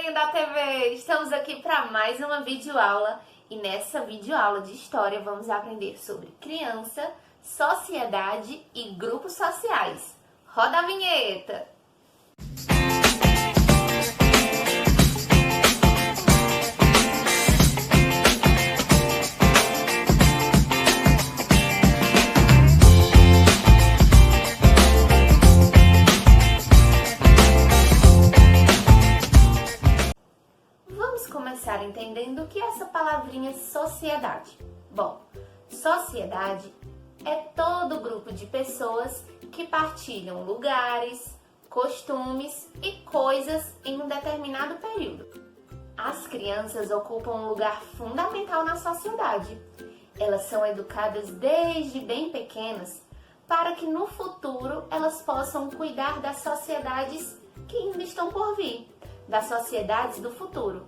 galerinha da TV! Estamos aqui para mais uma videoaula e nessa videoaula de história vamos aprender sobre criança, sociedade e grupos sociais. Roda a vinheta! Começar entendendo o que é essa palavrinha sociedade. Bom, sociedade é todo grupo de pessoas que partilham lugares, costumes e coisas em um determinado período. As crianças ocupam um lugar fundamental na sociedade. Elas são educadas desde bem pequenas para que no futuro elas possam cuidar das sociedades que ainda estão por vir, das sociedades do futuro.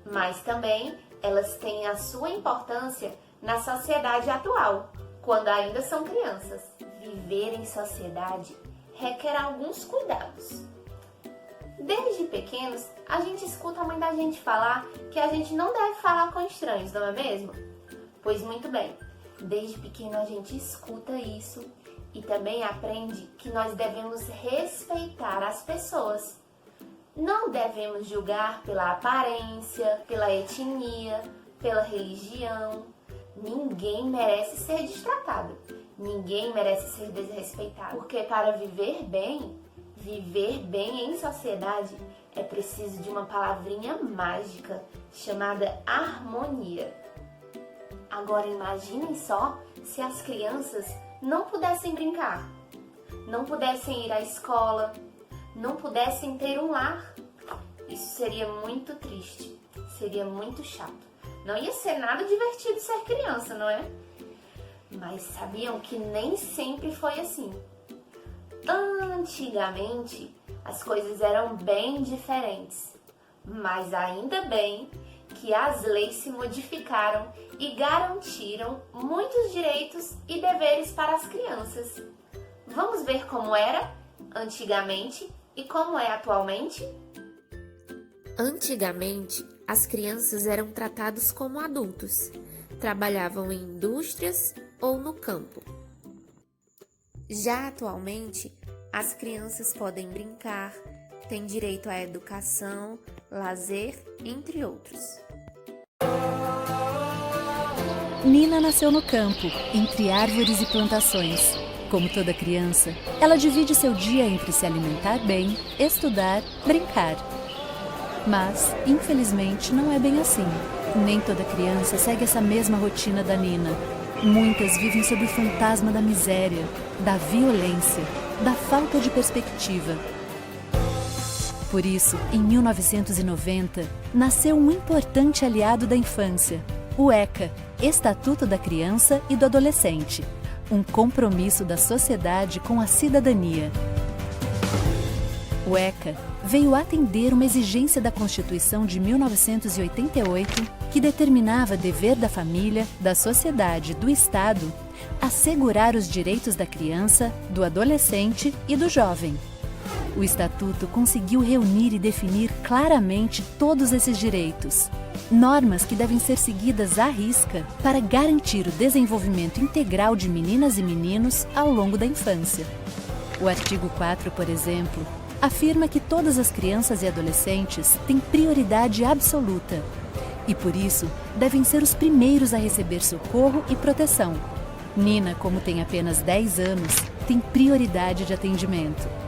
Mas também elas têm a sua importância na sociedade atual, quando ainda são crianças. Viver em sociedade requer alguns cuidados. Desde pequenos, a gente escuta a mãe da gente falar que a gente não deve falar com estranhos, não é mesmo? Pois muito bem, desde pequeno a gente escuta isso e também aprende que nós devemos respeitar as pessoas. Não devemos julgar pela aparência, pela etnia, pela religião. Ninguém merece ser destratado. Ninguém merece ser desrespeitado. Porque para viver bem em sociedade, é preciso de uma palavrinha mágica chamada harmonia. Agora imaginem só se as crianças não pudessem brincar, não pudessem ir à escola, não pudessem ter um lar. Isso seria muito triste, seria muito chato. Não ia ser nada divertido ser criança, não é? Mas sabiam que nem sempre foi assim. Antigamente, as coisas eram bem diferentes. Mas ainda bem que as leis se modificaram e garantiram muitos direitos e deveres para as crianças. Vamos ver como era antigamente e como é atualmente? Antigamente, as crianças eram tratadas como adultos, trabalhavam em indústrias ou no campo. Já atualmente, as crianças podem brincar, têm direito à educação, lazer, entre outros. Nina nasceu no campo, entre árvores e plantações. Como toda criança, ela divide seu dia entre se alimentar bem, estudar, brincar. Mas, infelizmente, não é bem assim. Nem toda criança segue essa mesma rotina da Nina. Muitas vivem sob o fantasma da miséria, da violência, da falta de perspectiva. Por isso, em 1990, nasceu um importante aliado da infância, o ECA, Estatuto da Criança e do Adolescente. Um compromisso da sociedade com a cidadania. O ECA veio atender uma exigência da Constituição de 1988 que determinava dever da família, da sociedade e do Estado assegurar os direitos da criança, do adolescente e do jovem. O Estatuto conseguiu reunir e definir claramente todos esses direitos. Normas que devem ser seguidas à risca para garantir o desenvolvimento integral de meninas e meninos ao longo da infância. O artigo 4, por exemplo, afirma que todas as crianças e adolescentes têm prioridade absoluta e, por isso, devem ser os primeiros a receber socorro e proteção. Nina, como tem apenas 10 anos, tem prioridade de atendimento.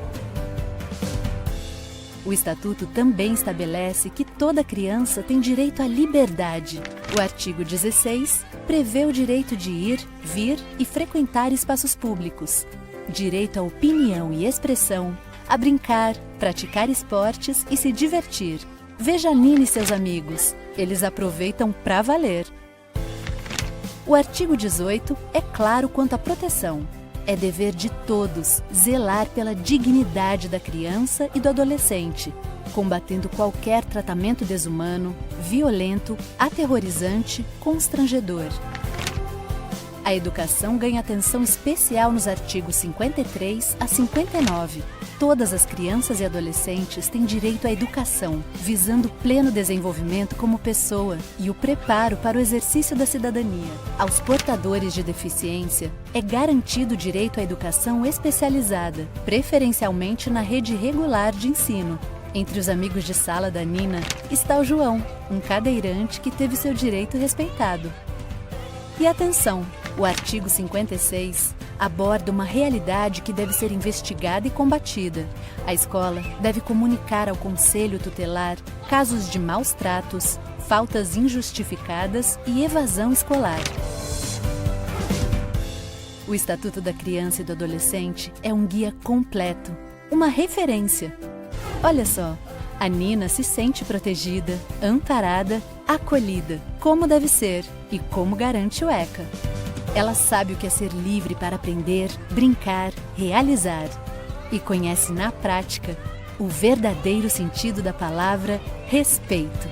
O Estatuto também estabelece que toda criança tem direito à liberdade. O artigo 16 prevê o direito de ir, vir e frequentar espaços públicos, direito à opinião e expressão, a brincar, praticar esportes e se divertir. Veja Nina e seus amigos, eles aproveitam pra valer. O artigo 18 é claro quanto à proteção. É dever de todos zelar pela dignidade da criança e do adolescente, combatendo qualquer tratamento desumano, violento, aterrorizante, constrangedor. A educação ganha atenção especial nos artigos 53 a 59. Todas as crianças e adolescentes têm direito à educação, visando o pleno desenvolvimento como pessoa e o preparo para o exercício da cidadania. Aos portadores de deficiência é garantido o direito à educação especializada, preferencialmente na rede regular de ensino. Entre os amigos de sala da Nina está o João, um cadeirante que teve seu direito respeitado. E atenção, o artigo 56 aborda uma realidade que deve ser investigada e combatida. A escola deve comunicar ao conselho tutelar casos de maus tratos, faltas injustificadas e evasão escolar. O Estatuto da Criança e do Adolescente é um guia completo, uma referência. Olha só, a Nina se sente protegida, amparada, acolhida, como deve ser e como garante o ECA. Ela sabe o que é ser livre para aprender, brincar, realizar. E conhece na prática o verdadeiro sentido da palavra respeito.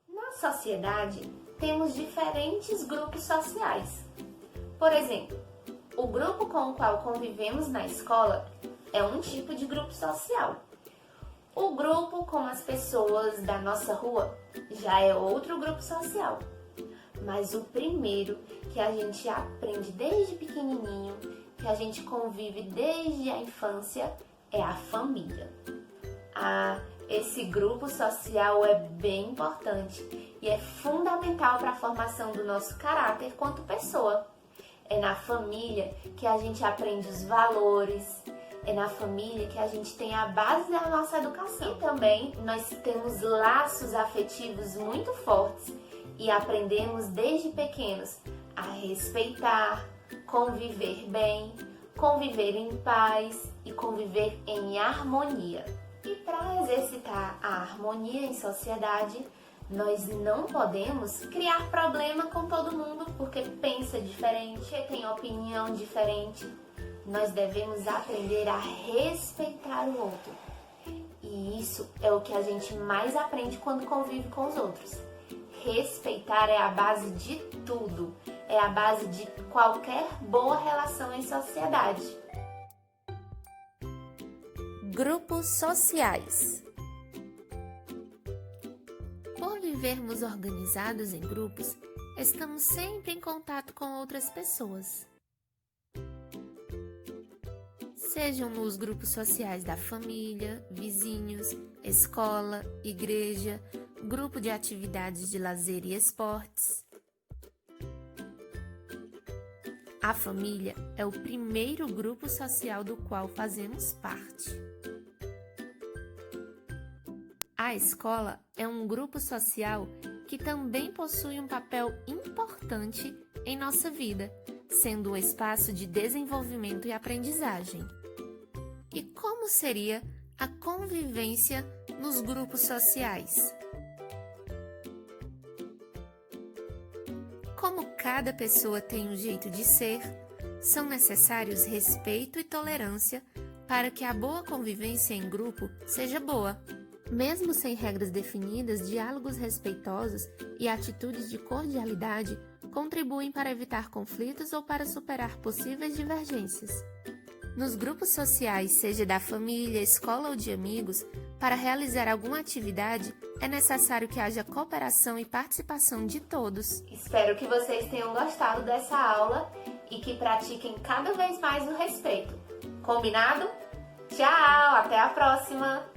Na sociedade, temos diferentes grupos sociais. Por exemplo, o grupo com o qual convivemos na escola é um tipo de grupo social. O grupo com as pessoas da nossa rua já é outro grupo social. Mas o primeiro que a gente aprende desde pequenininho, que a gente convive desde a infância, é a família. Esse grupo social é bem importante e é fundamental para a formação do nosso caráter quanto pessoa. É na família que a gente aprende os valores, é na família que a gente tem a base da nossa educação. E também nós temos laços afetivos muito fortes e aprendemos desde pequenos a respeitar, conviver bem, conviver em paz e conviver em harmonia. E para exercitar a harmonia em sociedade, nós não podemos criar problema com todo mundo porque pensa diferente, tem opinião diferente. Nós devemos aprender a respeitar o outro. E isso é o que a gente mais aprende quando convive com os outros. Respeitar é a base de tudo, é a base de qualquer boa relação em sociedade. Grupos sociais. Por vivermos organizados em grupos, estamos sempre em contato com outras pessoas. Sejam nos grupos sociais da família, vizinhos, escola, igreja, grupo de atividades de lazer e esportes. A família é o primeiro grupo social do qual fazemos parte. A escola é um grupo social que também possui um papel importante em nossa vida, sendo um espaço de desenvolvimento e aprendizagem. E como seria a convivência nos grupos sociais? Como cada pessoa tem um jeito de ser, são necessários respeito e tolerância para que a boa convivência em grupo seja boa. Mesmo sem regras definidas, diálogos respeitosos e atitudes de cordialidade contribuem para evitar conflitos ou para superar possíveis divergências. Nos grupos sociais, seja da família, escola ou de amigos, para realizar alguma atividade, é necessário que haja cooperação e participação de todos. Espero que vocês tenham gostado dessa aula e que pratiquem cada vez mais o respeito. Combinado? Tchau! Até a próxima!